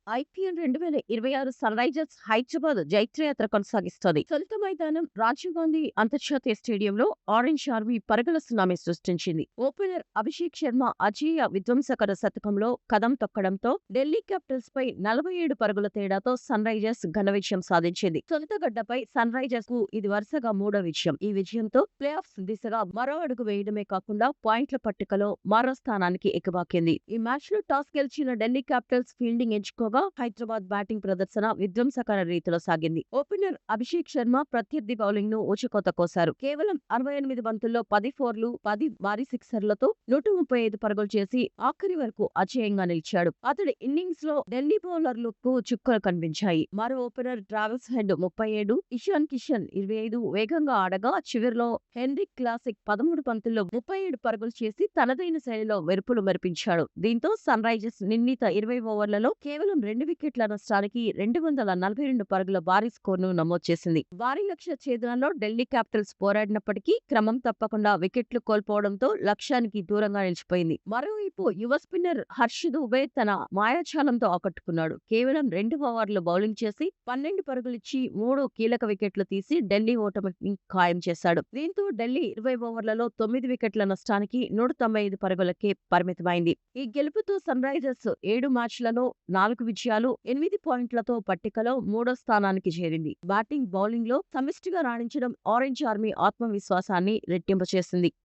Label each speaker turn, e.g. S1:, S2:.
S1: IPL 2026 Sunrisers Hyderabad జైత్రయాత్ర కొనసాగిస్తోంది. తొలుత మైదానం రాజీవ్ గాంధీ అంతర్జాతీయ స్టేడియంలో ఆరెంజ్ ఆర్మీ పరుగుల సునామీ సృష్టించింది. ఓపెనర్ అభిషేక్ శర్మ అజేయ విధ్వంసకర శతకంలో కదం తొక్కడంతో ఢిల్లీ క్యాపిటల్స్ పై 47 పరుగుల తేడాతో సన్ రైజర్స్ ఘన విజయం సాధించింది. తొలుత గడ్డపై సన్ రైజర్స్ కు ఇది వరుసగా మూడో విజయం. ఈ విజయంతో ప్లే ఆఫ్స్ దిశగా మరో అడుగు వేయడమే కాకుండా పాయింట్ల పట్టికలో మరో స్థానానికి ఎగబాకింది. ఈ మ్యాచ్ లో టాస్ గెలిచిన ఢిల్లీ క్యాపిటల్స్ ఫీల్డింగ్ ఎంచుకోగా హైదరాబాద్ బ్యాటింగ్ ప్రదర్శన విధ్వంసకర రీతిలో సాగింది. ఓపెనర్ అభిషేక్ శర్మ ప్రత్యర్థి బౌలింగ్ ను ఊచకోత కోశారు. కేవలం 68 బంతుల్లో 10 ఫోర్లు, 10 భారీ సిక్సర్లతో 135 పరుగులు చేసి ఆఖరి వరకు అజేయంగా నిలిచాడు. అతడి ఇన్నింగ్స్ లో ఢిల్లీ బౌలర్లకు చుక్కలు కనిపించాయి. మరో opener Travis head 37, Ishan Kishan 25 వేగంగా ఆడగా చివరిలో హెన్రిక్ క్లాసిక్ 13 బంతుల్లో 37 పరుగులు చేసి తనదైన శైలిలో మెరుపులు మెరిపించాడు. దీంతో సన్ రైజర్స్ నిర్ణీత 20 ఓవర్లలో కేవలం 2 వికెట్ల నష్టానికి 242 పరుగుల భారీ స్కోర్ను నమోదు చేసింది. భారీ లక్ష్య ఛేదనలో ఢిల్లీ క్యాపిటల్స్ పోరాడినప్పటికీ క్రమం తప్పకుండా వికెట్లు కోల్పోవడంతో లక్ష్యానికి దూరంగా నిలిచిపోయింది. మరోవైపు యువ స్పిన్నర్ హర్ష్ దూబే తన మాయాజాలంతో ఆకట్టుకున్నాడు. కేవలం 2 ఓవర్లు బౌలింగ్ చేసి 12 పరుగులిచ్చి 3 కీలక వికెట్లు తీసి ఢిల్లీ ఓటమిని ఖాయం చేశాడు. దీంతో ఢిల్లీ 20 ఓవర్లలో 9 వికెట్ల నష్టానికి 195 పరుగులకే పరిమితమైంది. ఈ గెలుపుతో సన్ రైజర్స్ 7 మ్యాచ్లలో 4 విజయాలు, 8 పాయింట్లతో పట్టికలో మూడో స్థానానికి చేరింది. బ్యాటింగ్, బౌలింగ్ లో సమిష్టిగా రాణించడం ఆరెంజ్ ఆర్మీ ఆత్మవిశ్వాసాన్ని రెట్టింపు చేసింది.